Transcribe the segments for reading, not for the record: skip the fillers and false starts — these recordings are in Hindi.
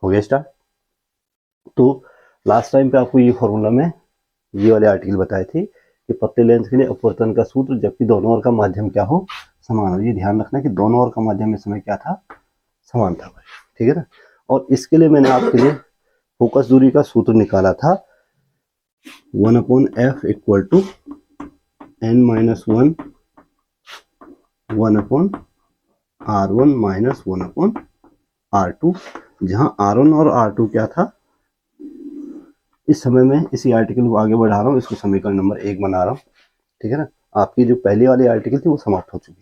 हो गया स्टार्ट। तो लास्ट टाइम पे आपको ये फॉर्मूला में ये वाले आर्टिकल बताए थे कि पतले लेंस के लिए अपवर्तन का सूत्र जबकि दोनों ओर का माध्यम क्या हो, समान हो। ये ध्यान रखना कि दोनों ओर का माध्यम इस समय क्या था, समान था, ठीक है ना। और इसके लिए मैंने आपके लिए फोकस दूरी का सूत्र निकाला था 1/f equal to n-1 1/r1 minus 1/r2, जहां r1 और r2 क्या था। इस समय मैं इसी आर्टिकल को आगे बढ़ा रहा हूँ, इसको समीकरण नंबर 1 बना रहा हूँ, ठीक है ना। आपकी जो पहली वाली आर्टिकल थी वो समाप्त हो चुकी थी।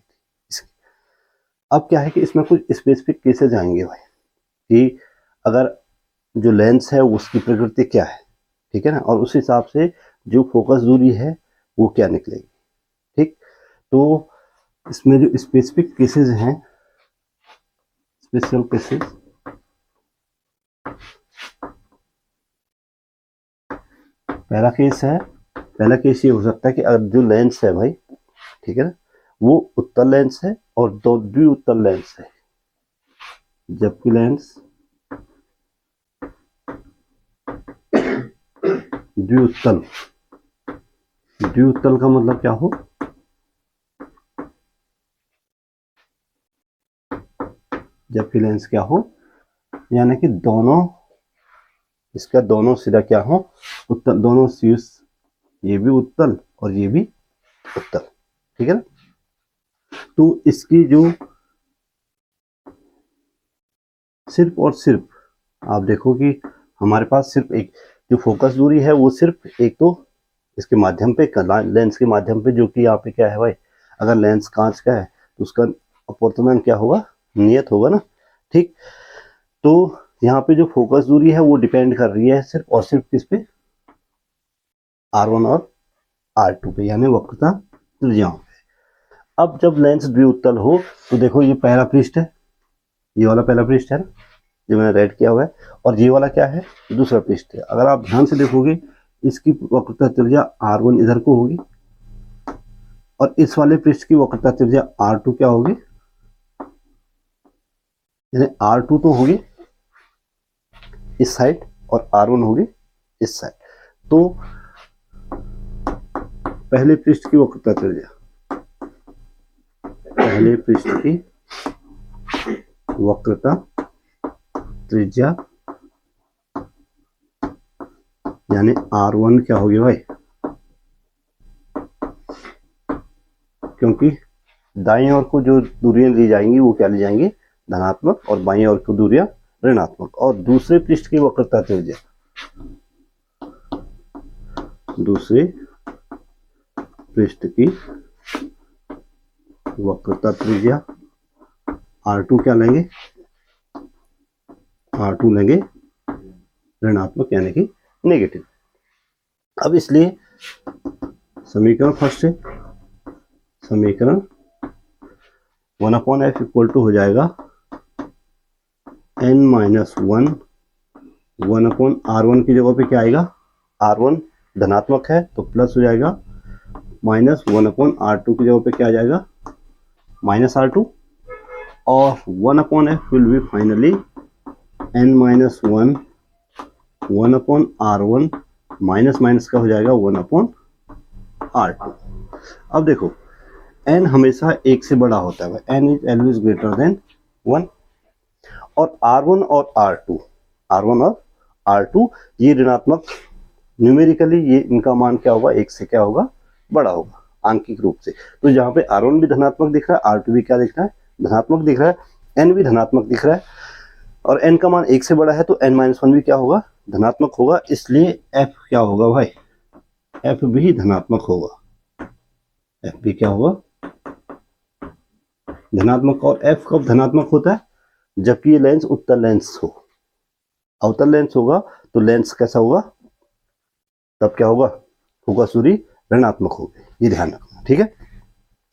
अब क्या है कि इसमें कुछ स्पेसिफिक केसेस आएंगे भाई, कि अगर जो लेंस है उसकी प्रकृति क्या है, ठीक है ना, और उस हिसाब से जो फोकस दूरी है वो क्या निकलेगी, ठीक। तो इसमें जो स्पेसिफिक केसेस हैं, स्पेशल केसेस, पहला केस ये हो सकता है कि अगर जो लेंस है भाई, ठीक है ना, वो उत्तल लेंस है और दो द्विउत्तल लेंस है, जबकि लेंस द्विउत्तल, द्विउत्तल का मतलब क्या हो, जबकि लेंस क्या हो, यानी कि दोनों, इसका दोनों सिरा क्या हो, उत्तल, दोनों शीर्ष, ये भी उत्तल और ये भी उत्तल, ठीक है ना। तो इसकी जो सिर्फ और सिर्फ आप देखो कि हमारे पास सिर्फ एक जो फोकस दूरी है वो सिर्फ एक तो इसके माध्यम पे, लेंस के माध्यम पे, जो कि यहाँ पे क्या है भाई, अगर लेंस कांच का है तो उसका अपवर्तनांक क्या होगा, नियत होगा ना, ठीक। तो यहाँ पे जो फोकस दूरी है वो डिपेंड कर रही है सिर्फ और सिर्फ किस पे, R1 और R2 पे, यानी वक्रता त्रिज्याओं पे। अब जब लेंस द्विउत्तल हो तो देखो ये पहला पृष्ठ है, ये वाला पहला पृष्ठ है ना, जो मैंने रेड किया हुआ है, और ये वाला क्या है, दूसरा पृष्ठ है। अगर आप ध्यान से देखोगे इसकी वक्रता त्रिज्या R1 इधर को होगी और इस वाले पृष्ठ की वक्रता त्रिज्या R2 क्या होगी, यानी R2 तो होगी इस साइड और R1 होगी इस साइड। तो पहले पृष्ठ की वक्रता त्रिज्या, पहले पृष्ठ की वक्रता त्रिज्या यानी R1 क्या होगी भाई, क्योंकि दाईं ओर को जो दूरियां ली जाएंगी वो क्या ली जाएंगी, धनात्मक, और बाईं ओर की दूरियां ऋणात्मक। और दूसरे पृष्ठ की वक्रता त्रिज्या, दूसरे पृष्ठ की वक्रता त्रिज्या R2 क्या लेंगे, R2 लेंगे ऋणात्मक यानी कि नेगेटिव। अब इसलिए समीकरण फर्स्ट है, समीकरण 1/f इक्वल टू हो जाएगा n-1 1/r1 की जगह पे क्या आएगा, R1 धनात्मक है तो प्लस हो जाएगा, माइनस 1/r2 की जगह पे क्या आ जाएगा, -r2, और 1/f will B finally n-1 1/r1 minus minus का हो जाएगा 1/r2। अब देखो n हमेशा एक से बड़ा होता है, n is always greater than 1, और R1 और R2 ये ऋणात्मक, न्यूमेरिकली ये इनका मान क्या होगा, एक से क्या होगा, बड़ा होगा आंकिक रूप से। तो जहाँ पे R1 भी धनात्मक दिख रहा है, R2 भी क्या दिख रहा है, धनात्मक दिख रहा है, n भी धनात्मक दिख रहा है, और n का मान एक से बड़ा है तो n-1 भी क्या होगा, धनात्मक होगा। इसलिए f क्या होगा भाई, f भी धनात्मक होगा, f भी क्या होगा, धनात्मक। और f कब धनात्मक होता है, जबकि ये लेंस उत्तल लेंस हो। अवतल लेंस होगा तो लेंस कैसा होगा, तब क्या होगा, फोकस दूरी ऋणात्मक होगी, ये ध्यान रखना, ठीक है।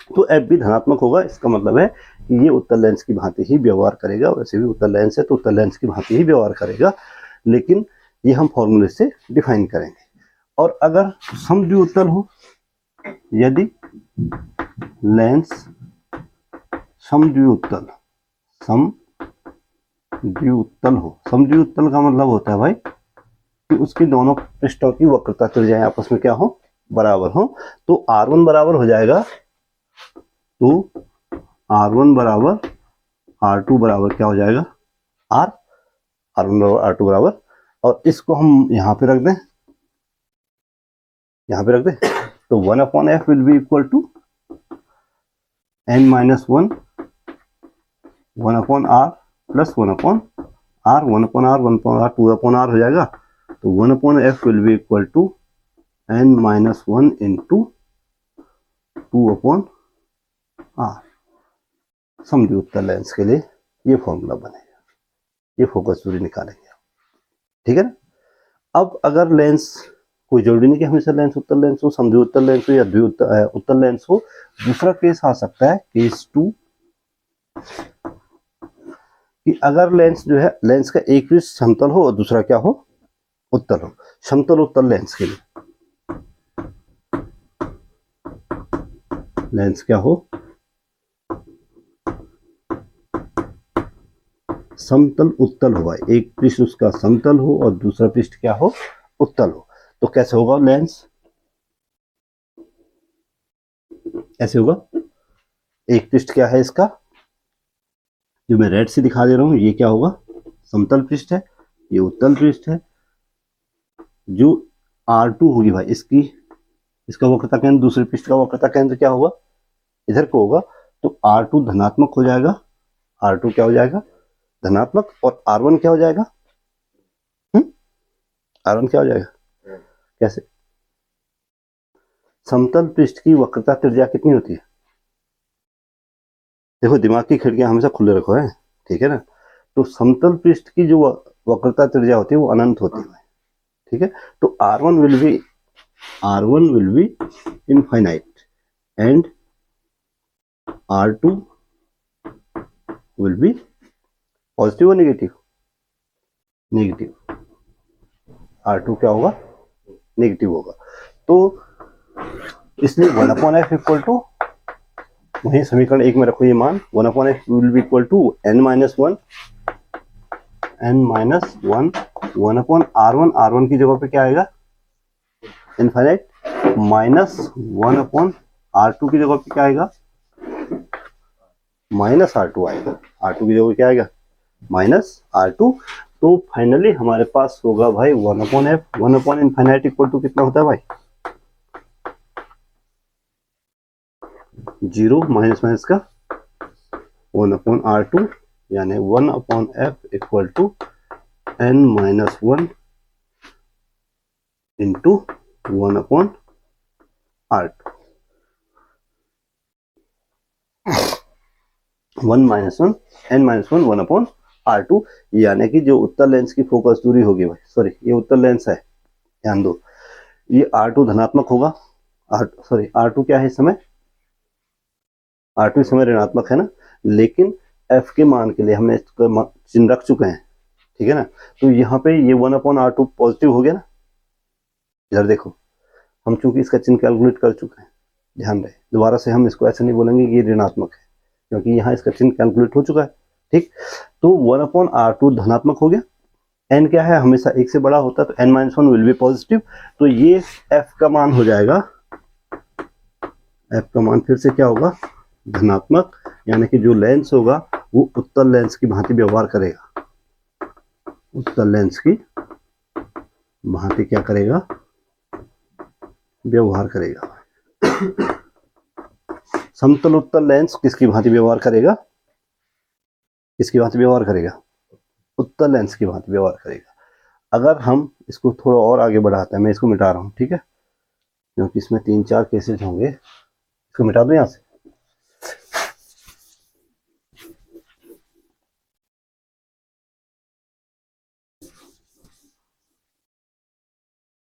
तो f भी धनात्मक होगा, इसका मतलब है कि ये उत्तल लेंस की भांति ही व्यवहार करेगा। वैसे भी उत्तल लेंस है तो उत्तल लेंस की भांति ही व्यवहार करेगा, लेकिन ये हम फॉर्मूले से डिफाइन करेंगे। और अगर समद्विउत्तल हो, यदि लेंस समद्विउत्तल, समद्विउत्तल हो। समद्विउत्तल का मतलब होता है भाई कि उसकी दोनों पृष्ठों की वक्रता त्रिज्याएं आपस में क्या हो, बराबर हो। तो R1 बराबर हो जाएगा, तो R1 बराबर R2 बराबर क्या हो जाएगा, R, R1 बराबर R2 बराबर, और इसको हम यहाँ पे रख दें, यहाँ पे रख दें, तो 1/f will be equal to n minus 1/r plus 1/r, 1/r 1/r 2/r हो जाएगा। तो 1/f will be equal to n minus 1 into 2/r। समद्विउत्तल लेंस के लिए ये फॉर्मूला बनेगा, ये फोकस दूरी निकालेंगे, ठीक है ना। अब अगर लेंस, कोई जरूरी नहीं कि हमेशा लेंस उत्तल लेंस हो, समद्विउत्तल लेंस हो या द्विउत्तल लेंस हो। दूसरा केस आ सकता है, केस 2, कि अगर लेंस जो है, लेंस का एक पृष्ठ समतल हो और दूसरा क्या हो, उत्तल हो। समतल उत्तल लेंस के लिए लेंस क्या हो, समतल उत्तल हो भाई, एक पृष्ठ उसका समतल हो और दूसरा पृष्ठ क्या हो, उत्तल हो। तो कैसे होगा लेंस, ऐसे होगा, एक पृष्ठ क्या है इसका, जो मैं रेड से दिखा दे रहा हूं, ये क्या होगा, समतल पृष्ठ है, ये उत्तल पृष्ठ है। जो R2 होगी भाई इसकी, इसका वक्रता केंद्र, दूसरे पृष्ठ का वक्रता केंद्र क्या होगा, इधर को होगा। तो R2 धनात्मक हो जाएगा, R2 क्या हो जाएगा, धनात्मक, और R1 क्या हो जाएगा, R1 क्या हो जाएगा, कैसे, समतल पृष्ठ की वक्रता त्रिज्या कितनी होती है, देखो दिमाग की खिड़कियां हमेशा खुले रखो है, ठीक है ना। तो समतल पृष्ठ की जो वक्रता त्रिज्या होती है वो अनंत होती है, ठीक है। तो R1 will be infinite and R2 will be positive और नेगेटिव, नेगेटिव, R2 क्या होगा, नेगेटिव होगा। तो इसलिए 1/f इक्वल टू, वही समीकरण एक में रखो ये मान, 1/f will be equal to n minus 1 1/r1, R1 की जगह पे क्या आएगा, इनफाइनाइट, माइनस 1/r2 की जगह पे क्या आएगा, माइनस R2 आएगा, R2 की जगह क्या आएगा, माइनस R2। तो फाइनली हमारे पास होगा भाई 1/f, 1/इनफाइनाइट इक्वल टू कितना होता है भाई, 0 माइनस माइनस का 1/r2, यानी 1/f equal to n minus 1 into 1/r2, 1 minus 1 n minus 1 1/r2, यानी कि जो उत्तल लेंस की फोकस दूरी होगी भाई, सॉरी ये उत्तल लेंस है, ध्यान दो, ये R2 धनात्मक होगा, R2 क्या है इस समय, R2 इस समय ऋणात्मक है ना, लेकिन f के मान के लिए हमने इसका चिन्ह रख चुके हैं, ठीक है ना। तो यहाँ पे ये 1/r2 पॉजिटिव हो गया ना, इधर देखो, हम चूंकि इसका चिन्ह कैलकुलेट कर चुके हैं, ध्यान रहे, दोबारा से हम इसको ऐसे नहीं बोलेंगे कि ये ऋणात्मक है, क्योंकि यहाँ इसका चिन्ह कैलकुलेट हो चुका है, ठीक। तो 1/r2 धनात्मक हो गया, n क्या है, हमेशा एक से बड़ा होता है, तो n minus 1 will be positive. तो ये f का मान हो जाएगा, f का मान फिर से क्या होगा, धनात्मक, यानी कि जो लेंस होगा वो उत्तल लेंस की भांति व्यवहार करेगा, उत्तल लेंस की भांति क्या करेगा, व्यवहार करेगा। समतल उत्तल लेंस किसकी भांति व्यवहार करेगा, किसकी भांति व्यवहार करेगा, उत्तल लेंस की भांति व्यवहार करेगा। अगर हम इसको थोड़ा और आगे बढ़ाते हैं, मैं इसको मिटा रहा हूं, ठीक है, क्योंकि इसमें 3-4 केसेस होंगे, इसको मिटा दो यहां से।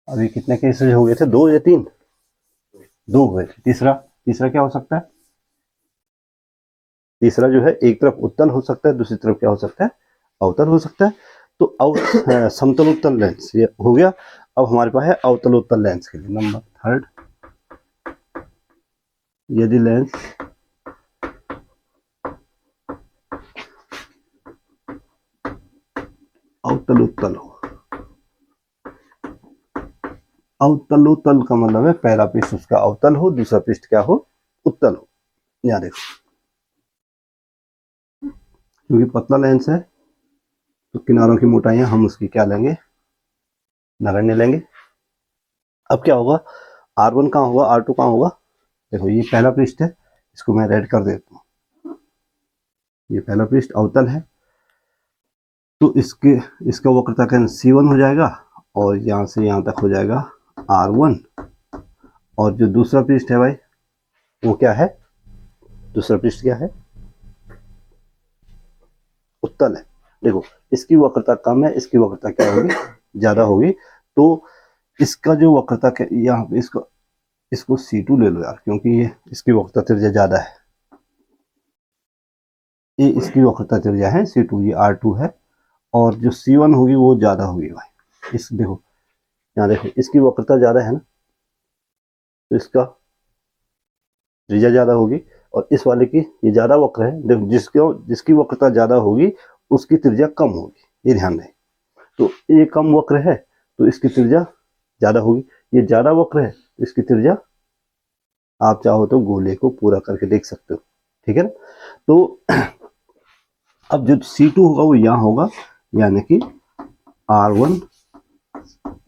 अभी कितने केसेस हो गए थे, 2 या 3, 2 हुए थे। तीसरा क्या हो सकता है, तीसरा जो है एक तरफ उत्तल हो सकता है, दूसरी तरफ क्या हो सकता है, अवतल हो सकता है। तो समतल उत्तल लेंस ये हो गया। अब हमारे पास है अवतल उत्तल लेंस के लिए नंबर 3, यदि लेंस अवतलोत्तल हो। अवतलोत्तल का मतलब है पहला पृष्ठ उसका अवतल हो, दूसरा पृष्ठ क्या हो, उत्तल हो। यहाँ देखो, क्योंकि पतला लेंस है तो किनारों की मोटाइयां हम उसकी क्या लेंगे, नगण्य लेंगे। अब क्या होगा, R1 कहाँ होगा, R2 कहाँ होगा। देखो ये पहला पृष्ठ है, इसको मैं रेड कर देता हूँ, ये पहला पृष्ठ अवतल है, तो इसका वक्रता का C1 हो जाएगा और यहाँ से यहाँ तक हो जाएगा R1। और जो दूसरा पृष्ठ है भाई वो क्या है, दूसरा पृष्ठ क्या है, उत्तल है। देखो इसकी वक्रता कम है, इसकी वक्रता क्या होगी, ज्यादा होगी, तो इसका जो वक्रता यहाँ पे इसको C2 ले लो यार, क्योंकि ये इसकी वक्रता त्रिज्या ज्यादा है, ये इसकी वक्रता त्रिज्या है C2, ये R2 है, और जो C1 होगी वो ज्यादा होगी भाई। इस देखो यहाँ देखो, इसकी वक्रता ज्यादा है ना, तो इसका त्रिज्या ज्यादा होगी, और इस वाले की ये ज्यादा वक्र है, देखो जिसकी वक्रता ज्यादा होगी उसकी त्रिज्या कम होगी, ये ध्यान रहे। तो ये कम वक्र है तो इसकी त्रिज्या ज्यादा होगी, ये ज्यादा वक्र है तो इसकी त्रिज्या, आप चाहो तो गोले को पूरा करके देख सकते हो, ठीक है ना। तो अब जो C2 होगा वो यहाँ होगा, यानी कि R1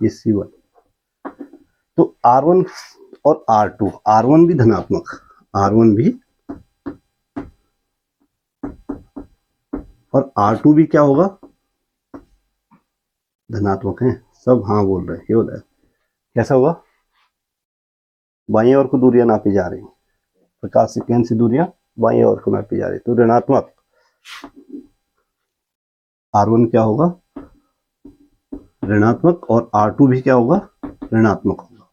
ये C1, तो R1 और R2, R1 भी धनात्मक, R1 भी और R2 भी क्या होगा, धनात्मक है। सब हाँ बोल रहे हैं, क्या बोल रहा है, कैसा होगा, बाईं ओर को दूरियां नापी जा रही, प्रकाश से केंद्र से दूरियां बाईं ओर को नापी जा रही, तो ऋणात्मक R1 क्या होगा, ऋणात्मक, और R2 भी क्या होगा, ऋणात्मक होगा,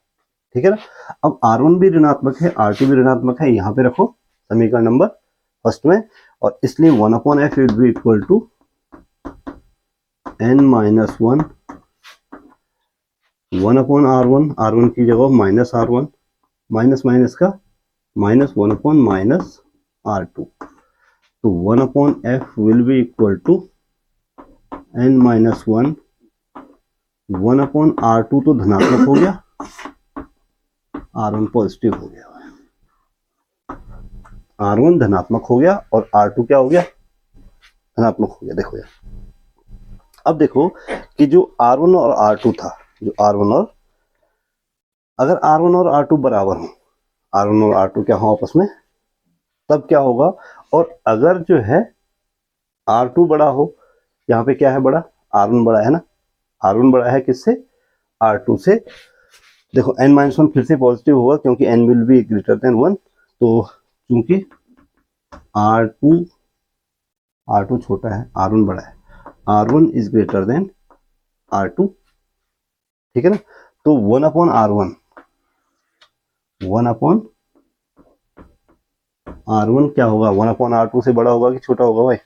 ठीक है ना। अब R1 भी ऋणात्मक है, R2 भी ऋणात्मक है, यहाँ पे रखो समीकरण नंबर फर्स्ट में, और इसलिए 1/f will be equal to n-1 1/R1, R1 की जगह -R1, माइनस माइनस का -1/-R2, तो 1/f will be equal to n-1 1/R2, तो धनात्मक हो गया, R1 पॉजिटिव हो गया, R1 धनात्मक हो गया और R2 क्या हो गया, धनात्मक हो गया। देखो यार, अब देखो कि जो R1 और R2 था, जो R1 और, अगर R1 और R2 बराबर हो, R1 और R2 क्या हो आपस में, तब क्या होगा, और अगर जो है R2 बड़ा हो, यहाँ पे क्या है बड़ा, R1 बड़ा है ना, R1 बड़ा है किससे, R2 से। देखो n-1 फिर से पॉजिटिव होगा क्योंकि n will be greater than 1, तो क्योंकि R2 छोटा है, R1 बड़ा है, R1 is greater than R2, ठीक है ना। तो 1/R1 क्या होगा, 1/R2 से बड़ा होगा कि छोटा होगा भाई,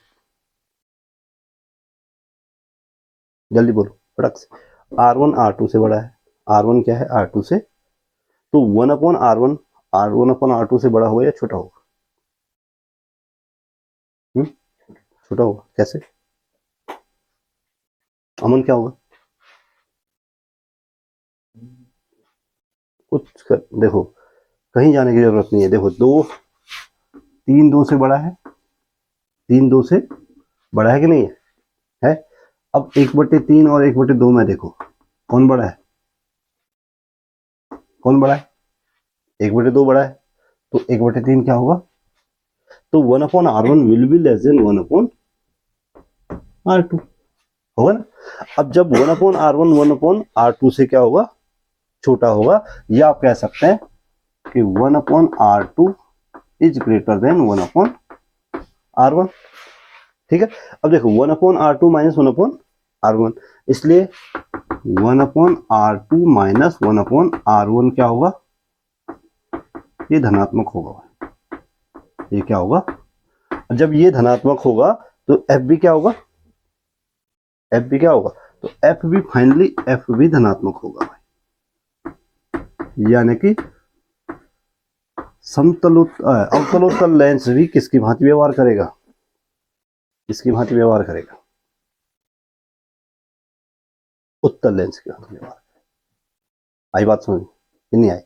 जल्दी बोलो फटक से। R1 R2 से बड़ा है, R1 क्या है, R2 से, तो 1/R1 R1/R2 से बड़ा होगा या छोटा होगा, छोटा होगा, कैसे, अमन क्या होगा, देखो कहीं जाने की जरूरत नहीं है, देखो 3 2 से बड़ा है, 3 2 से बड़ा है कि नहीं है। अब 1/3 और 1/2 में देखो कौन बड़ा है, कौन बड़ा है, 1/2 बड़ा है, तो 1/3 क्या होगा, तो 1/R1 will be less than 1/R2 होगा ना। अब जब 1/R1 1/R2 से क्या होगा, छोटा होगा, या आप कह सकते हैं कि 1/R2 is greater then 1/R1, ठीक है। अब देखो 1/R2 माइनस 1/R1, इसलिए 1/R2 माइनस 1/R1 क्या होगा, ये धनात्मक होगा, ये क्या होगा, जब ये धनात्मक होगा तो एफ भी क्या होगा, एफ भी क्या होगा, तो एफ भी फाइनली एफ भी धनात्मक होगा भाई, यानी कि अवतलोत्तल लेंस भी किसकी भांति व्यवहार करेगा, इसकी भांति व्यवहार करेगा। उत्तल लेंस की बात करें। आई बात समझ कि नहीं आई?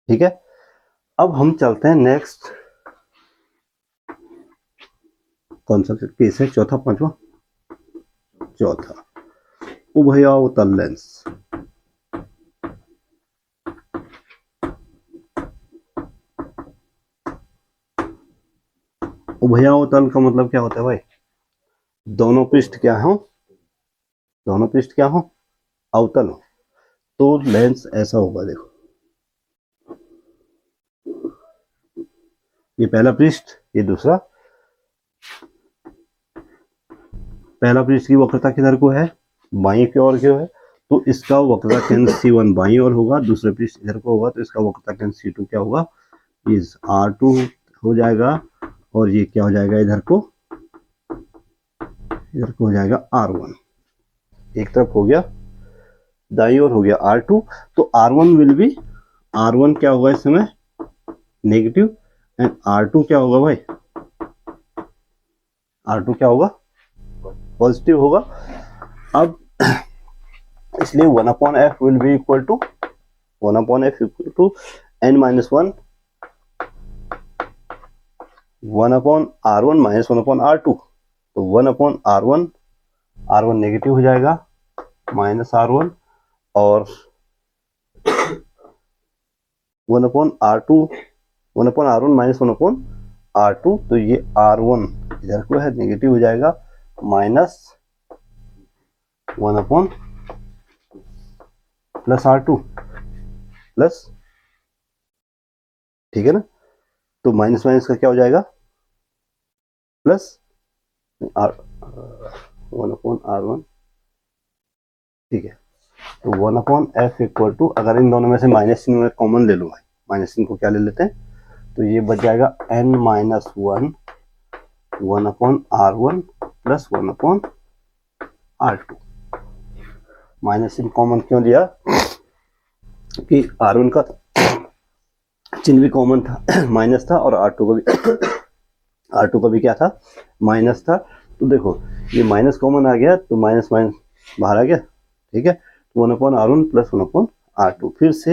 ठीक है, अब हम चलते हैं नेक्स्ट। कौन सा केस है? चौथा, पांचवा, चौथा, उभयावतल लेंस। उभयावतल का मतलब क्या होता है भाई? दोनों पृष्ठ क्या हो? दोनों पृष्ठ क्या हो? अवतल हो। तो लेंस ऐसा होगा, देखो ये पहला पृष्ठ, ये दूसरा। पहला पृष्ठ की वक्रता किधर को है? बाईं की ओर क्यों है? तो इसका वक्रता केंद्र C1 बाईं ओर होगा, दूसरे पृष्ठ इधर को होगा, तो इसका वक्रता केंद्र C2 क्या होगा? इस R2 हो जाएगा, और ये क्या हो जाएगा? इधर को हो जाएगा R1। एक तरफ हो गया, दाईं ओर हो गया R2, तो R1 विल बी, R1 क्या होगा इस समय? नेगेटिव, एंड R2 क्या होगा भाई? R2 क्या होगा? पॉजिटिव होगा। अब इसलिए 1/f will be equal to 1/f equal to n-1 1/r1 minus 1/r2। तो 1/r1, r1 नेगेटिव हो जाएगा, माइनस r1, और 1/r2, 1/r1 माइनस 1/r2, तो ये r1 इधर को है, नेगेटिव हो जाएगा, माइनस 1 प्लस r2 प्लस, ठीक है ना? तो माइनस माइनस का क्या हो जाएगा? प्लस r 1/r1, ठीक है। तो 1/f इक्वल टू, अगर इन दोनों में से माइनस चिन्ह में कॉमन ले लो भाई, माइनस चिन्ह को क्या ले लेते हैं? तो ये बच जाएगा n-1 1/r1 plus 1/r2। Minus चिन्ह कॉमन क्यों लिया? कि r1 का चिन्ह भी कॉमन था, माइनस था, और R2 का भी क्या था? माइनस था। तो देखो ये माइनस कॉमन आ गया, तो माइनस माइनस बाहर आ गया, ठीक है। 1/r1 plus 1/r2। फिर से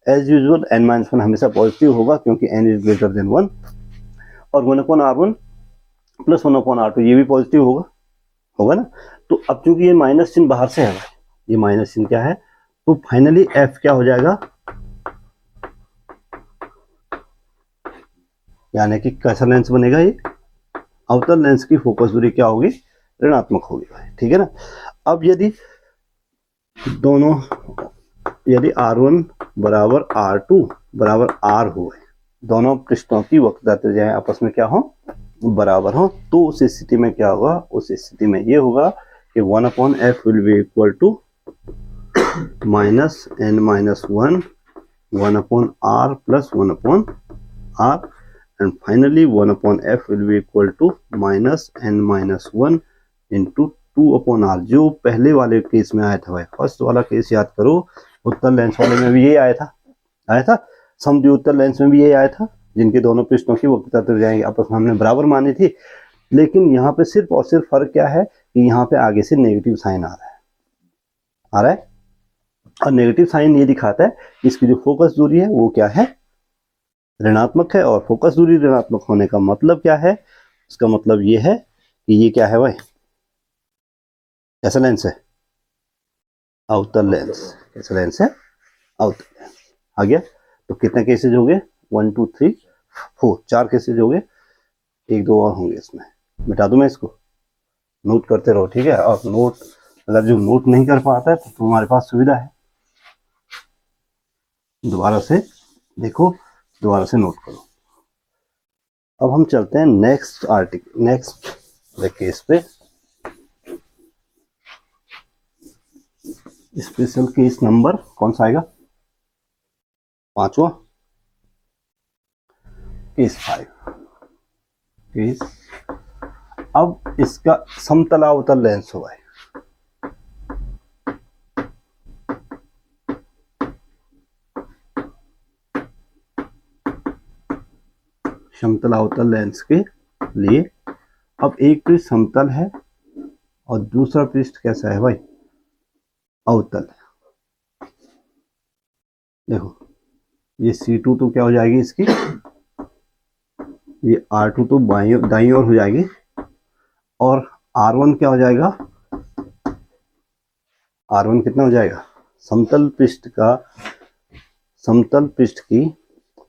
एज यूजुअल n-1 हमेशा पॉजिटिव होगा, क्योंकि n इज ग्रेटर देन 1, और 1/r1 प्लस 1/r2 ये भी पॉजिटिव होगा ना। तो अब चूंकि ये माइनस चिन्ह बाहर से है, ये माइनस चिन्ह क्या है, तो फाइनली f क्या हो जाएगा? यानी कि कैसा लेंस बनेगा? ये अवतल लेंस की फोकस दूरी क्या होगी? ऋणात्मक होगी, ठीक है ना। अब यदि दोनों, यदि R1 बराबर R2 बराबर R हो, दोनों पृष्ठों की वक्रता त्रिज्याएं आपस में क्या हो? बराबर हो, तो उस स्थिति में क्या होगा? उस स्थिति में ये होगा कि 1/f will be equal to minus n-1 1/r plus 1/r, and finally 1/f will be equal to minus n-1 into 2/r, जो पहले वाले केस में आया था भाई। फर्स्ट वाला केस याद करो, उत्तल लेंस वाले में भी ये आया था समद्विउत्तल लेंस में भी ये आया था, जिनके दोनों पृष्ठों की वक्रता त्रिज्याएं आपस में हमने बराबर मानी थी। लेकिन यहाँ पे सिर्फ और सिर्फ फर्क क्या है कि यहाँ पे आगे से नेगेटिव साइन आ रहा है, और नेगेटिव साइन ये दिखाता है कि इसकी जो फोकस दूरी है वो क्या है? ऋणात्मक है। और फोकस दूरी ऋणात्मक होने का मतलब क्या है? इसका मतलब ये है कि ये क्या है भाई? कैसा लेंस है? अवतल लेंस। कैसा लेंस है? अवतल लेंस। आ गया? तो कितने केसेज हो गए? 1 2 3 4, 4 केसेज हो गए। एक दो और होंगे इसमें, मिटा दूं मैं इसको? नोट करते रहो, ठीक है। और नोट, अगर जो नोट नहीं कर पाता है तो तुम्हारे पास सुविधा है, दोबारा से देखो, दोबारा से नोट करो। अब हम चलते हैं नेक्स्ट आर्टिकल, नेक्स्ट केस पे। स्पेशल केस नंबर कौन सा आएगा? 5वां, केस 5। केस, अब इसका समतलावतल लेंस हुआ है। समतलावतल लेंस के लिए अब एक पृष्ठ समतल है और दूसरा पृष्ठ कैसा है भाई? अवतल। देखो ये C2 तो क्या हो जाएगी इसकी, ये R2 तो दाईं ओर हो जाएगी, और R1 क्या हो जाएगा, R1 कितना हो जाएगा, समतल पृष्ठ की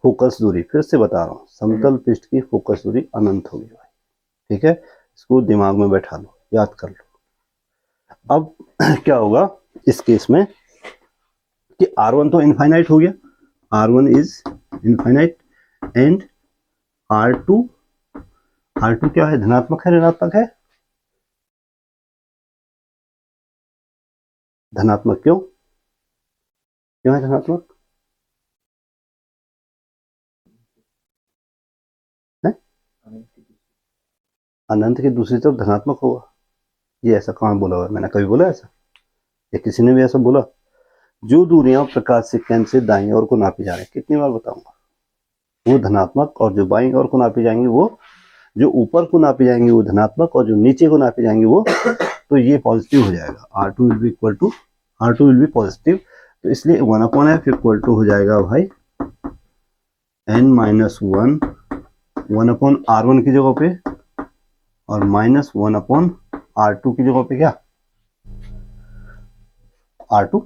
फोकस दूरी, फिर से बता रहा हूँ, समतल पृष्ठ की फोकस दूरी अनंत होगी भाई। ठीक है, इसको दिमाग में बैठा लो, याद कर लो। अब क्या होगा इस केस में कि R1 तो इनफाइनाइट हो गया, R1 is infinite, and R2 क्या है, धनात्मक है ऋणात्मक है, धनात्मक। क्यों है धनात्मक है, अनंत की दूसरी तरफ धनात्मक होगा। ये ऐसा कहाँ बोला हुआ है, मैंने कभी बोला ऐसा, या किसी ने भी ऐसा बोला? जो दूरियां प्रकाश से केंद्र से दाईं ओर को नापी जा रही है, कितनी बार बताऊंगा, वो धनात्मक, और जो बाईं ओर को नापी जाएंगी वो, जो ऊपर को नापी जाएंगी वो धनात्मक, और जो नीचे को नापी जाएंगी वो, तो ये पॉजिटिव हो जाएगा। R2 will be equal to, R2 will be positive, तो इसलिए 1/f इक्वल टू हो जाएगा भाई n-1 1/R1 की जगह पे, और -1/R2 की जगह पे क्या, R2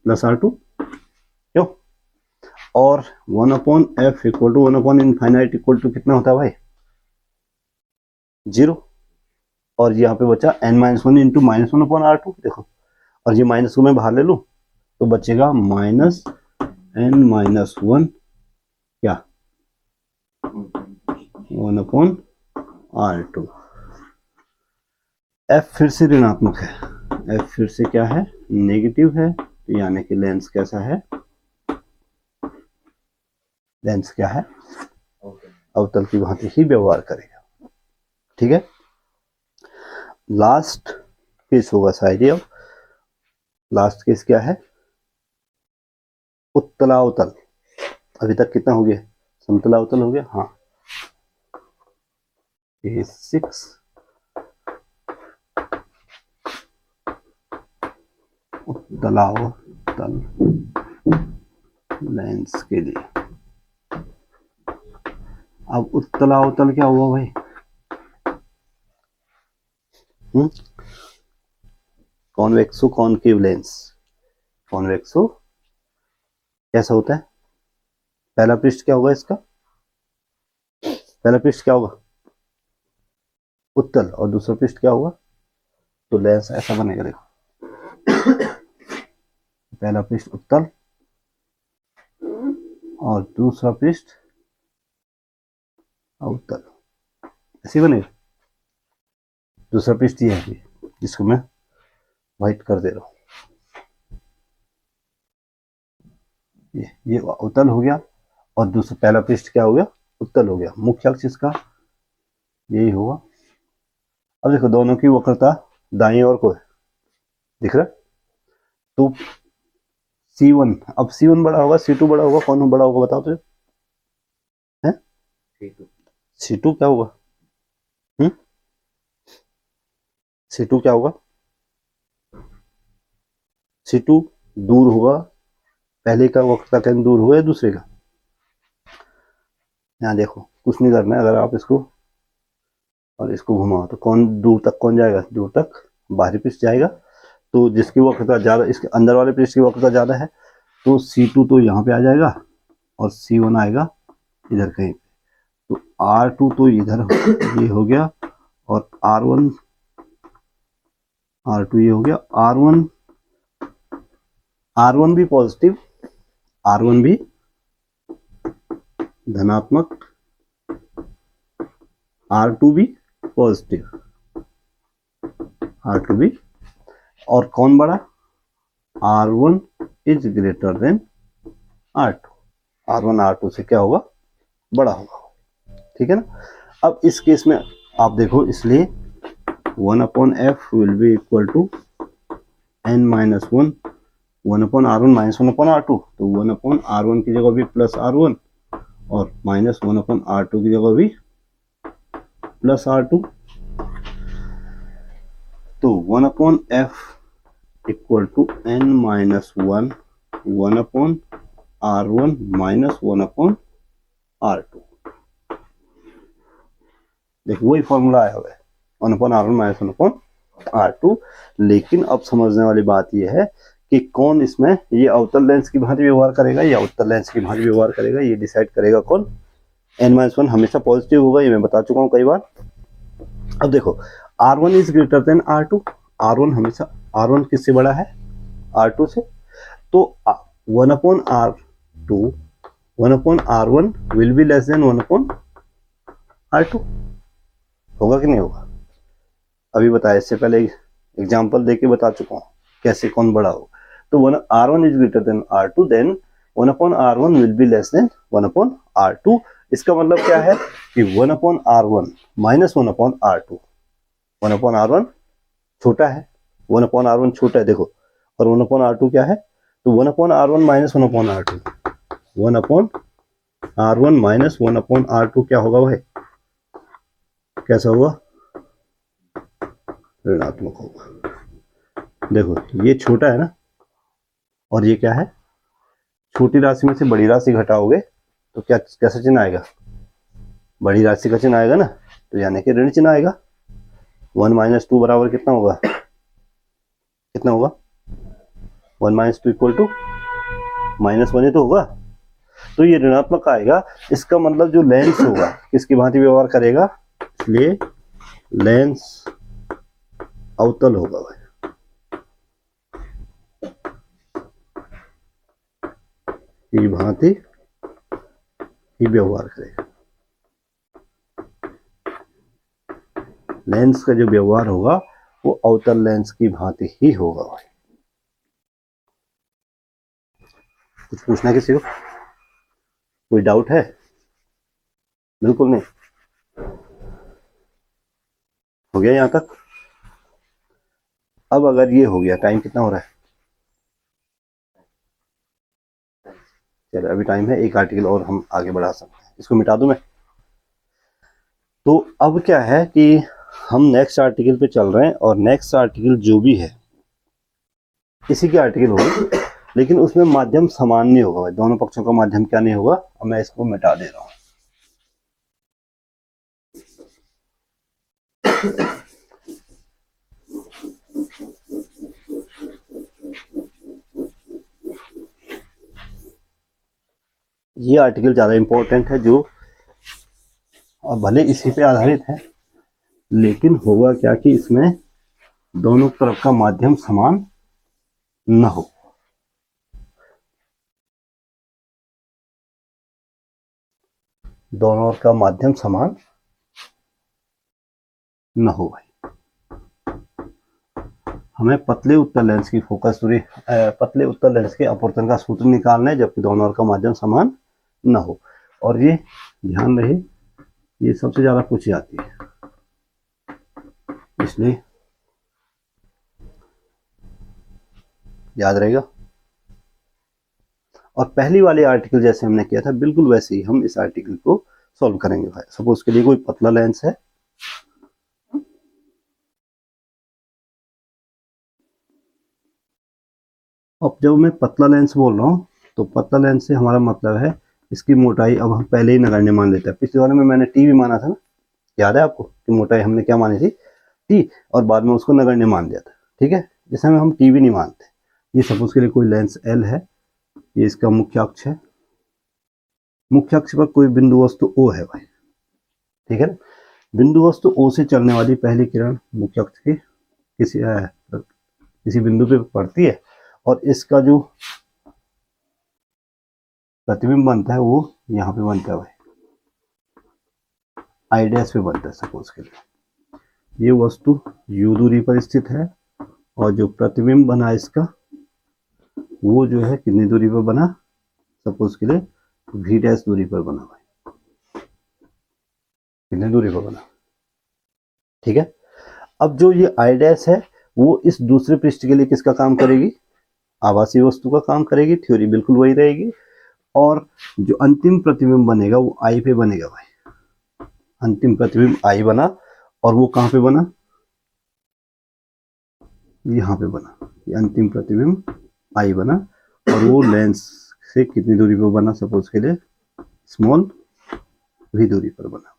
प्लस R2, क्यों, और 1/f इक्वल टू 1/इनफाइनाइट इक्वल टू कितना होता है भाई, 0, और यहाँ पे बचा n-1 इंटू -1/R2। देखो, और ये माइनस को मैं बाहर ले लूँ तो बचेगा -n-1 क्या, 1/R2। f फिर से ऋणात्मक है, f फिर से क्या है, नेगेटिव है, तो यानी कि लेंस कैसा है, लेंस क्या है, अवतल की भांति ही व्यवहार करेगा। ठीक है, लास्ट केस होगा शायद ये, लास्ट केस क्या है, उत्तलावतल। अभी तक कितना हो गया, समतलावतल हो गया, हाँ, केस 6 उत्तलावतल लेंस के लिए। अब उत्तलावतल क्या हुआ भाई, कॉन्वेक्सो कॉनकेव लेंस। कॉन्वेक्सो कैसा होता है, पहला पृष्ठ क्या होगा इसका, पहला पृष्ठ क्या होगा, उत्तल, और दूसरा पृष्ठ क्या होगा, तो लेंस ऐसा बनेगा। देखो पहला पृष्ठ उत्तल और दूसरा पृष्ठ अवतल, ऐसे बनेगा। दूसरा पृष्ठ ये है, जिसको मैं व्हाइट कर दे रहा हूँ, ये अवतल हो गया, और दूसरा पहला पृष्ठ क्या हो गया, उत्तल हो गया। मुख्य अक्ष इसका यही होगा। अब देखो दोनों की वक्रता दाईं ओर को है, दिख रहा है, तो C1, अब C1 बड़ा होगा, C2 बड़ा होगा, कौन बड़ा होगा बताओ तो, है C2 क्या होगा, C2 क्या होगा, C2 दूर होगा, पहले का वक्रता केंद्र दूर होगा या दूसरे का, यहाँ देखो कुछ नहीं करना है, अगर आप इसको और इसको घुमाओ तो कौन दूर तक, कौन जाएगा, दूर तक बाहरी पृष्ठ जाएगा, तो जिसकी वक्रता ज्यादा, इसके अंदर वाले पृष्ठ की वक्रता ज्यादा है, तो C2 तो यहाँ पे आ जाएगा, और C1 आएगा इधर कहीं पे, तो R2 तो इधर ये हो गया, और R1 R2 ये हो गया, R1 भी पॉजिटिव, R1 भी धनात्मक, R2 भी पॉजिटिव, R2 भी, और कौन बड़ा, R1 is greater than R2, R1 R2 से क्या होगा, बड़ा होगा। ठीक है ना। अब इस केस में आप देखो, इसलिए 1/f will be equal to n-1 1/R1 -1/R2, तो 1/R1 की जगह भी प्लस R1, और -1/R2 की जगह भी प्लस R2, तो 1/f equal to n minus one 1/r1 minus 1/r2। देखो वही फॉर्मूला आया हुआ है 1/r1 माइनस 1/r2। लेकिन अब समझने वाली बात यह है कि कौन इसमें ये अवतल लेंस की भांति व्यवहार करेगा या उत्तल लेंस की भांति व्यवहार करेगा, ये डिसाइड करेगा कौन? n-1 हमेशा पॉजिटिव होगा, ये मैं बता चुका हूं कई बार। अब देखो r1 is greater than r2, r1 हमेशा r1 किससे बड़ा है? r2 से। तो 1/r2 1/r1 will be less than 1/r2, होगा कि नहीं होगा? अभी बताया, इससे पहले एग्जांपल देके बता चुका हूं कैसे कौन बड़ा हो। तो r1 is greater than r2 then 1/r1 will be less than 1/r2। इसका मतलब क्या है कि 1/r1 माइनस 1/r2, 1/r1 छोटा है, 1/r1 छोटा है देखो, और 1/r2 क्या है? तो 1/r1 minus 1/r2, 1/r1 minus 1/r2 क्या होगा भाई? कैसा होगा? ऋणात्मक होगा। देखो ये छोटा है ना, और ये क्या है? छोटी राशि में से बड़ी राशि घटाओगे तो क्या कैसा चिन्ह आएगा? बड़ी राशि का चिन्ह आएगा ना, तो यानी कि ऋण चिन्ह आएगा। 1 माइनस 2 बराबर कितना होगा? कितना होगा? 1 माइनस 2 इक्वल टू -1 ही तो होगा, तो ये ऋणात्मक आएगा। इसका मतलब जो लेंस होगा किसकी भांति व्यवहार करेगा? इसलिए लेंस अवतल होगा भाई, की भांति ही व्यवहार करेगा। लेंस का जो व्यवहार होगा वो अवतल लेंस की भांति ही होगा भाई। कुछ पूछना किसी को? कोई डाउट है? बिल्कुल नहीं। हो गया यहां तक? अब अगर ये हो गया, टाइम कितना हो रहा है? चलो अभी टाइम है, एक आर्टिकल और हम आगे बढ़ा सकते हैं। इसको मिटा दूं मैं? तो अब क्या है कि हम नेक्स्ट आर्टिकल पे चल रहे हैं, और नेक्स्ट आर्टिकल जो भी है इसी की आर्टिकल होगी, लेकिन उसमें माध्यम समान नहीं होगा भाई, दोनों पक्षों का माध्यम क्या नहीं होगा। अब मैं इसको मिटा दे रहा हूं। ये आर्टिकल ज्यादा इंपॉर्टेंट है, जो और भले इसी पे आधारित है, लेकिन होगा क्या कि इसमें दोनों तरफ का माध्यम समान न हो। दोनों का माध्यम समान न हो भाई। हमें पतले उत्तल लेंस की फोकस दूरी, पतले उत्तल लेंस के अपवर्तन का सूत्र निकालना है, जबकि दोनों का माध्यम समान न हो। और ये ध्यान रहे, ये सबसे ज्यादा पूछी जाती है, इसलिए याद रहेगा। और पहली वाले आर्टिकल जैसे हमने किया था बिल्कुल वैसे ही हम इस आर्टिकल को सॉल्व करेंगे भाई। सपोज के लिए कोई पतला लेंस है, अब जब मैं पतला लेंस बोल रहा हूँ तो पतला लेंस से हमारा मतलब है इसकी मोटाई अब हम पहले ही नगण्य मान लेते हैं। पिछले वाले में मैंने टी भी माना था ना, याद है आपको कि मोटाई हमने क्या मानी थी? टी, और बाद में उसको नगण्य मान दिया था। ठीक है, जैसे में हम टी भी नहीं मानते। ये सपोज के लिए कोई लेंस एल है, ये इसका मुख्य अक्ष है, मुख्य अक्ष पर कोई बिंदु वस्तु ओ है भाई। ठीक है ना, बिंदु वस्तु ओ से चलने वाली पहली किरण मुख्य अक्ष की किसी बिंदु पे पड़ती है, और इसका जो प्रतिबिंब बनता है वो यहाँ पे बनता है भाई, आई डैश पे बनता है। सपोज के लिए ये वस्तु u दूरी पर स्थित है, और जो प्रतिबिंब बना इसका वो जो है कितनी दूरी पर बना? सपोज के लिए v डैश दूरी पर बना भाई, कितनी दूरी पर बना? ठीक है, अब जो ये आई डैश है वो इस दूसरे पृष्ठ के लिए किसका काम करेगी? आभासी वस्तु का काम करेगी। थ्योरी बिल्कुल वही रहेगी, और जो अंतिम प्रतिबिंब बनेगा वो आई पे बनेगा भाई। अंतिम प्रतिबिंब आई बना, और वो कहां पे बना? यहाँ पे बना, ये अंतिम प्रतिबिंब आई बना, और वो लेंस से कितनी दूरी पर बना, सपोज के लिए स्मॉल v दूरी पर बना।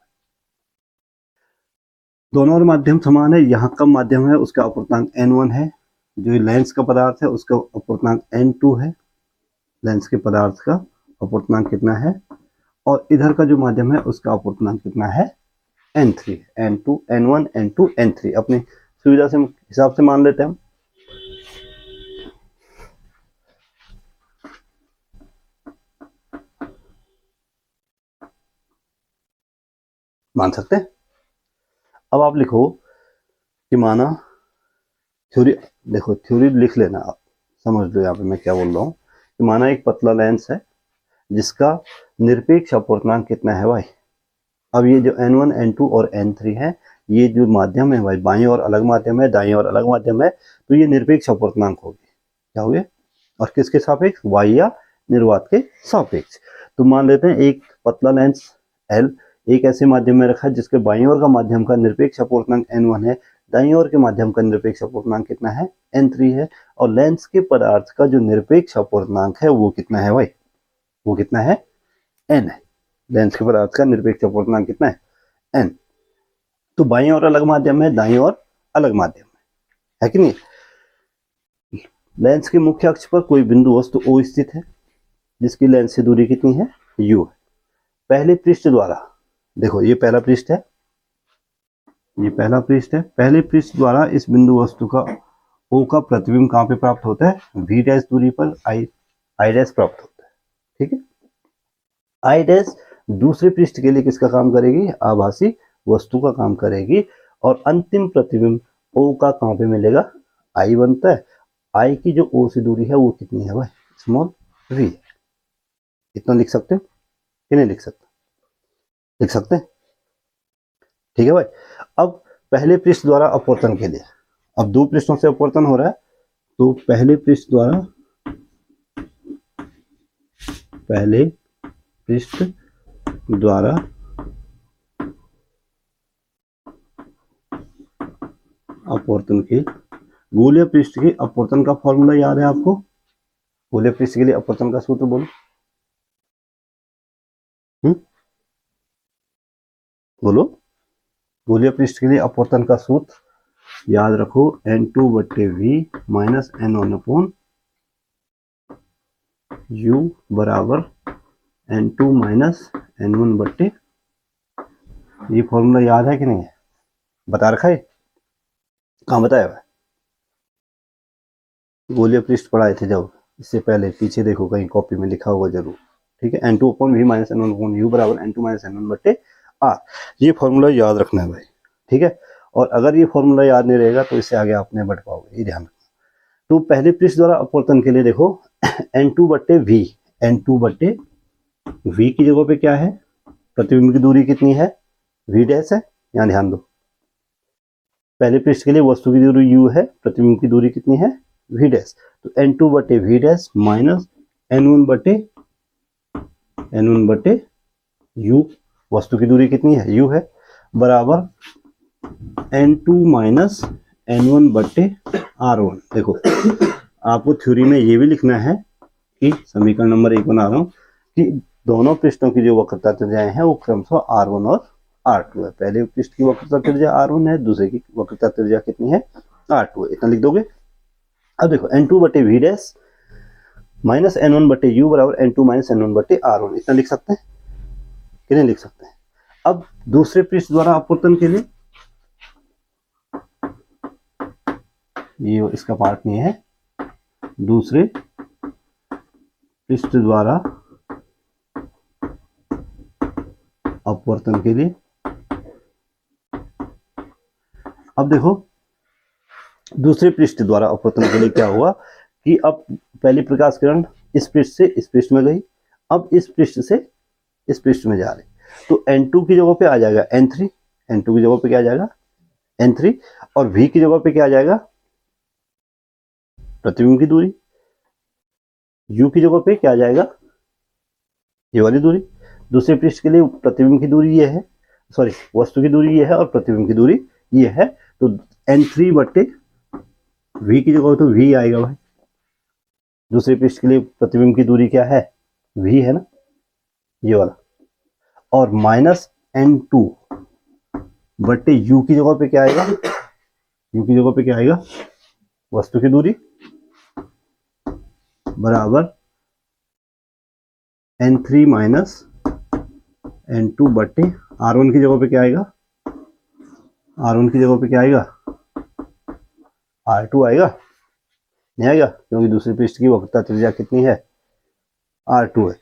दोनों और माध्यम समान है, यहाँ कम माध्यम है, उसका अपूर्णांक n1 है। जो लेंस का पदार्थ है उसका अपूर्णांक n2 है, लेंस के पदार्थ का अपूर्णांक कितना है, और इधर का जो माध्यम है उसका अपूर्णांक कितना है, n3, n2, n1, n2, n3। अपनी सुविधा से हिसाब से मान लेते हैं हम। मान सकते हैं। अब आप लिखो कि माना थ्योरी, देखो थ्योरी लिख लेना आप, समझ लो यहाँ पे मैं क्या बोल रहा हूँ। कि माना एक पतला लेंस है जिसका निरपेक्ष अपूर्णांक कितना है भाई। अब ये जो n1, n2 और n3 है, ये जो माध्यम है भाई, बाईं और अलग माध्यम है, दाईं और अलग माध्यम है, तो ये निरपेक्ष अपूर्णांक होगी। क्या होगे, और किसके सापेक्ष, y या निर्वात के सापेक्ष। तो मान लेते हैं एक पतला लेंस L एक ऐसे माध्यम में रखा है जिसके बाईं ओर का माध्यम का निरपेक्ष अपूर्णांक n1 है, दाईं ओर के माध्यम का निरपेक्ष अपूर्णांक कितना है, n3 है, और लेंस के पदार्थ का जो निरपेक्ष अपूर्णांक है वो कितना है भाई, वो कितना है, n है। लेंस के पदार्थ का निरपेक्ष अपूर्णांक कितना है, n। तो बाईं ओर अलग माध्यम है, दाईं ओर अलग माध्यम है कि नहीं। लेंस के मुख्य अक्ष पर कोई बिंदु वस्तु O स्थित है जिसकी लेंस से दूरी कितनी है, u है। पहले पृष्ठ द्वारा, देखो ये पहला पृष्ठ है, ये पहला पृष्ठ है, पहले पृष्ठ द्वारा इस बिंदु वस्तु का O का प्रतिबिंब कहाँ पे प्राप्त होता है, v डैश दूरी पर I डैश प्राप्त होता है। ठीक है, I डैश दूसरे पृष्ठ के लिए किसका काम करेगी, आभासी वस्तु का काम करेगी, और अंतिम प्रतिबिंब O का कहाँ पे मिलेगा, I बनता है। I की जो O से दूरी है वो कितनी है भाई, स्मॉल v। इतना लिख सकते हो कि नहीं लिख सकते, लिख सकते हैं। ठीक है भाई। अब पहले पृष्ठ द्वारा अपवर्तन के लिए, अब दो पृष्ठों से अपवर्तन हो रहा है, तो पहले पृष्ठ द्वारा अपवर्तन के गोलीय पृष्ठ के अपवर्तन का फॉर्मूला याद है आपको, गोलीय पृष्ठ के लिए अपवर्तन का सूत्र बोलो, बोलो। गोलीय पृष्ठ के लिए अपवर्तन का सूत्र याद रखो, n2/v माइनस n1/u बराबर n2 माइनस n1/, ये फॉर्मूला याद है कि नहीं है, बता रखा है, कहाँ बताया हुआ है, गोलीय पृष्ठ पढ़ाए थे जब, इससे पहले पीछे देखो कहीं कॉपी में लिखा होगा जरूर। ठीक है, n2/v माइनस n1/u बराबर n2 माइनस n1/r, ये फॉर्मूला याद रखना है भाई। ठीक है, और अगर ये फॉर्मूला याद नहीं रहेगा तो इससे आगे आप नहीं बढ़ पाओगे, ये ध्यान रखना। तो पहले पृष्ठ द्वारा अपवर्तन के लिए देखो n2/v, n2/v की जगह पे क्या है, प्रतिबिंब की दूरी कितनी है, v डैश है, यहाँ ध्यान दो। पहले पृष्ठ के लिए वस्तु की दूरी u है, प्रतिबिंब की दूरी कितनी है, v डैश। तो n2/v डैश माइनस n1/u, वस्तु की दूरी कितनी है, u है, बराबर n2 माइनस n1/r1। देखो आपको थ्योरी में ये भी लिखना है कि समीकरण नंबर 1 बना रहा हूँ कि दोनों पृष्ठों की जो वक्रता त्रिज्याएं हैं वो क्रमशः r1 और r2 है। पहले पृष्ठ की वक्रता त्रिज्या r1 है, दूसरे की वक्रता त्रिज्या कितनी है, r2 है। इतना लिख दोगे। अब देखो n2/v डैश माइनस n1/u बराबर n2 माइनस n1/r1, इतना लिख सकते हैं कि नहीं लिख सकते हैं। अब दूसरे पृष्ठ द्वारा अपवर्तन के लिए, ये इसका पार्ट नहीं है, दूसरे पृष्ठ द्वारा अपवर्तन के लिए, अब देखो दूसरे पृष्ठ द्वारा अपवर्तन के लिए क्या हुआ कि अब पहली प्रकाश किरण इस पृष्ठ से इस पृष्ठ में गई, अब इस पृष्ठ से इस पृष्ठ में जा रही, तो n2 की जगह पे आ जाएगा n3, n2 की जगह पे क्या आ जाएगा, n3, और v की जगह पे क्या आ जाएगा, प्रतिबिंब की दूरी, u की जगह पे क्या आ जाएगा, ये वाली दूरी। दूसरे पृष्ठ के लिए प्रतिबिंब की दूरी ये है, सॉरी वस्तु की दूरी ये है और प्रतिबिंब की दूरी ये है, तो n3/v v की जगह तो v आएगा भाई, दूसरे पृष्ठ के लिए प्रतिबिंब की दूरी क्या है, v है ना, ये वाला, और माइनस n2 बटे u की जगह पे क्या आएगा, u की जगह पे क्या आएगा, वस्तु की दूरी बराबर n3 माइनस n2 बटे r1 की जगह पे क्या आएगा, r1 की जगह पे क्या आएगा, r2 आएगा, नहीं आएगा, क्योंकि दूसरे पृष्ठ की वक्रता त्रिज्या कितनी है, r2 है।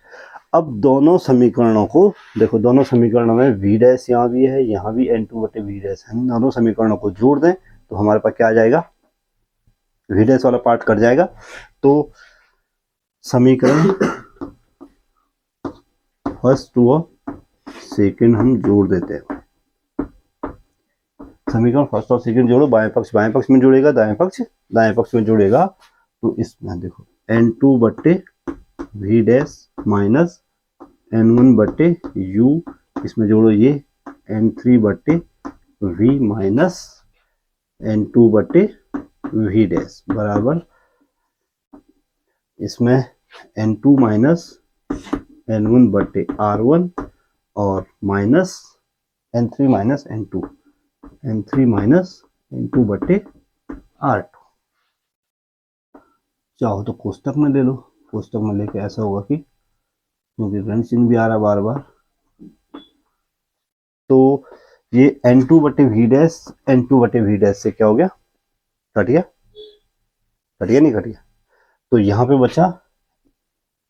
अब दोनों समीकरणों को देखो, दोनों समीकरणों में v डैश यहाँ भी है, यहाँ भी n2 बटे v डैश है, दोनों समीकरणों को जोड़ दें तो हमारे पास क्या आ जाएगा, v डैश वाला पार्ट कट जाएगा। तो समीकरण फर्स्ट और सेकंड हम जोड़ देते हैं, समीकरण फर्स्ट और सेकंड जोड़ो, बाएं पक्ष में जुड़ेगा, दाएं पक्ष में जुड़ेगा, तो इसमें देखो n2 बटे v डैश माइनस n1 बटे u, इसमें जोड़ो ये n3 बटे v माइनस n2 बटे v डैश बराबर, इसमें n2 माइनस n1 बटे r1 और माइनस n3 माइनस n2 बटे r2। चाहो तो कोष्टक में ले लो, कोष्टक में लेके ऐसा होगा कि क्योंकि ऋण चिन्ह भी आ रहा बार बार, तो ये n2 बटे v डैश n2 बटे v डैश से क्या हो गया, कट गया, नहीं कट गया, तो यहाँ पे बचा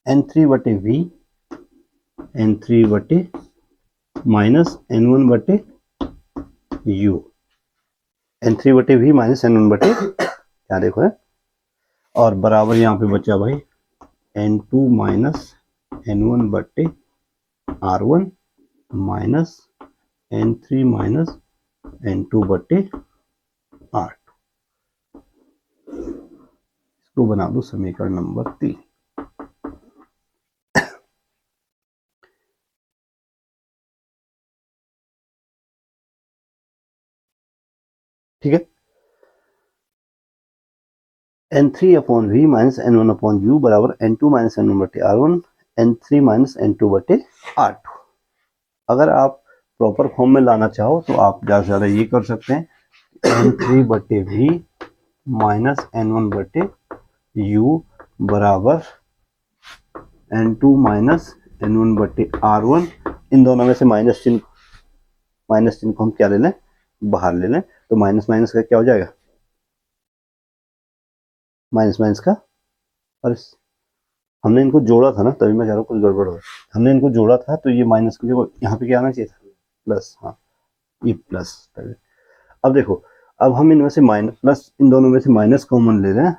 n3 बटे v, n3 बटे माइनस n1 बटे u, n3 बटे v माइनस n1 बटे क्या देखो है, और बराबर यहाँ पे बचा भाई n2 माइनस n1 बटे r1 minus n3 minus n2 बटे r2, इसको बना दो समीकरण नंबर 3। ठीक है, n3 upon v minus n1 upon u बराबर n2 माइनस n1 बटे r1 n3 माइनस n2 बटे r2। अगर आप प्रॉपर फॉर्म में लाना चाहो तो आप ज़्यादा से ज़्यादा ये कर सकते हैं n3 बटे v माइनस n1 बटे u बराबर n2 माइनस n1 बटे r1, इन दोनों में से माइनस चिन्ह को हम क्या ले लें, बाहर ले लें, तो माइनस माइनस का क्या हो जाएगा, माइनस का, और हमने इनको जोड़ा था ना, तभी मैं कह रहा हूँ कुछ गड़बड़ हो, हमने इनको जोड़ा था तो ये माइनस की जगह यहाँ पे क्या आना चाहिए था, प्लस, हाँ ये प्लस। अब देखो, अब हम इनमें से माइनस प्लस, इन दोनों में से माइनस कॉमन ले रहे हैं,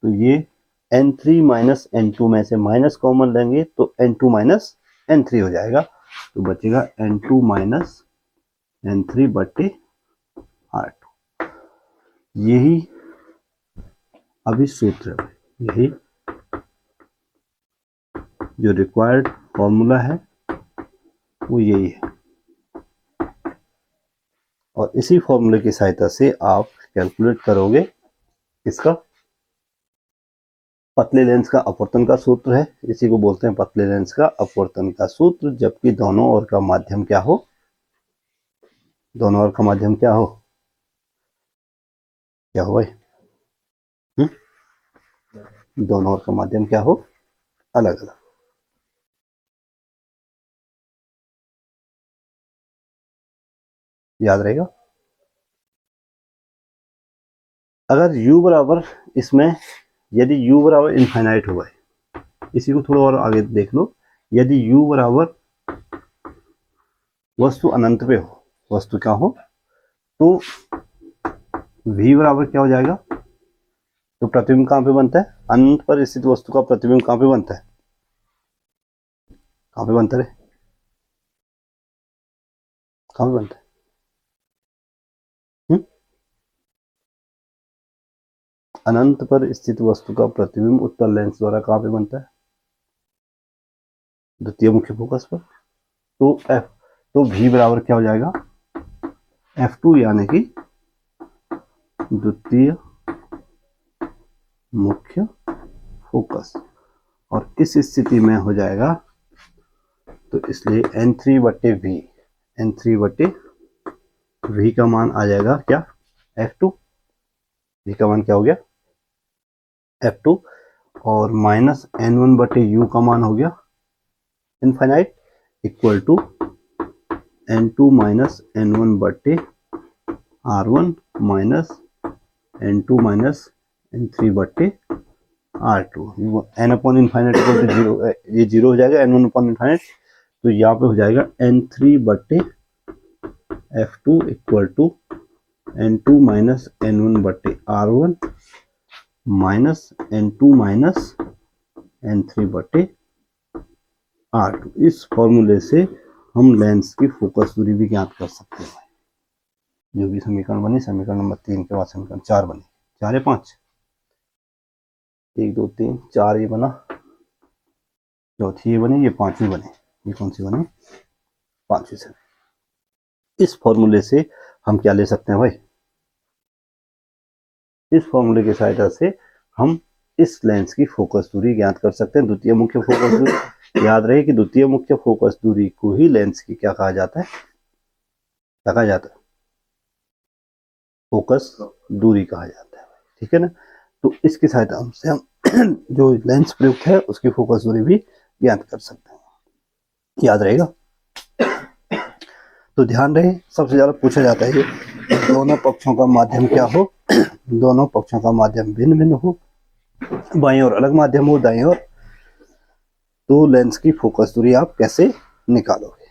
तो ये n3 माइनस n2 में से माइनस कॉमन लेंगे तो n2 माइनस n3 हो जाएगा, तो बचेगा n2 माइनस n3 बटे r2। यही अभी सूत्र है, यही जो रिक्वायर्ड फॉर्मूला है वो यही है, और इसी फॉर्मूले की सहायता से आप कैलकुलेट करोगे इसका पतले लेंस का अपवर्तन का सूत्र है, इसी को बोलते हैं पतले लेंस का अपवर्तन का सूत्र, जबकि दोनों ओर का माध्यम क्या हो, दोनों ओर का माध्यम क्या हो, क्या हो भाई, दोनों ओर का माध्यम क्या हो, अलग अलग। याद रहेगा, अगर u बराबर, इसमें यदि u बराबर इनफाइनाइट हो गए, इसी को थोड़ा और आगे देख लो, यदि u बराबर वस्तु अनंत पे हो, वस्तु क्या हो, तो v बराबर क्या हो जाएगा, तो प्रतिबिंब कहाँ पे बनता है, अनंत पर स्थित वस्तु का प्रतिबिंब कहाँ पे बनता है, कहाँ पे बनता है, कहाँ पे बनता है, अनंत पर स्थित वस्तु का प्रतिबिंब उत्तल लेंस द्वारा कहाँ पे बनता है, द्वितीय मुख्य फोकस पर, तो v बराबर क्या हो जाएगा, f2 यानी कि द्वितीय मुख्य फोकस, और इस स्थिति में हो जाएगा तो इसलिए n3/v, n3/v का मान आ जाएगा क्या, f2, v का मान क्या हो गया f2, और माइनस n1/u का मान हो गया infinite, equal to n2 minus n1/r1 minus n2 minus n3/r2, n upon infinite equal to zero, ये जीरो हो जाएगा, n1 अपॉन इनफाइनाइट, तो यहाँ पे हो जाएगा n3/f2 equal to n2 minus n1/r1 minus n2 minus n3/r2। इस फॉर्मूले से हम लेंस की फोकस दूरी भी ज्ञात कर सकते हैं। जो भी समीकरण बने, समीकरण नंबर 3 के बाद समीकरण 4 बने, 4 या 5, 1 2 3 4 ये बना, चौथी ये बने, ये पांचवी बने, ये कौन सी बने, पांचवी से। इस फॉर्मूले से हम क्या ले सकते हैं भाई, इस फॉर्मूले की सहायता से हम इस लेंस की फोकस दूरी ज्ञात कर सकते हैं। द्वितीय मुख्य फोकस दूरी, याद रहे कि द्वितीय मुख्य फोकस दूरी को ही लेंस की क्या कहा जाता है, क्या कहा जाता है, फोकस दूरी कहा जाता है, ठीक है ना। तो इसकी सहायता से हम जो लेंस प्रयुक्त है उसकी फोकस दूरी भी ज्ञात कर सकते हैं, याद रहेगा। तो ध्यान रहे, सबसे ज्यादा पूछा जाता है दोनों पक्षों का माध्यम क्या हो, दोनों पक्षों का माध्यम भिन्न भिन्न हो, बाएं और अलग माध्यम हो, दाएं और, तो लेंस की फोकस दूरी आप कैसे निकालोगे,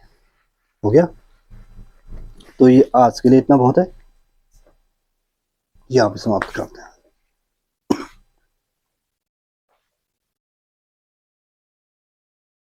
हो गया। तो ये आज के लिए इतना बहुत है, यहाँ पे समाप्त करते हैं।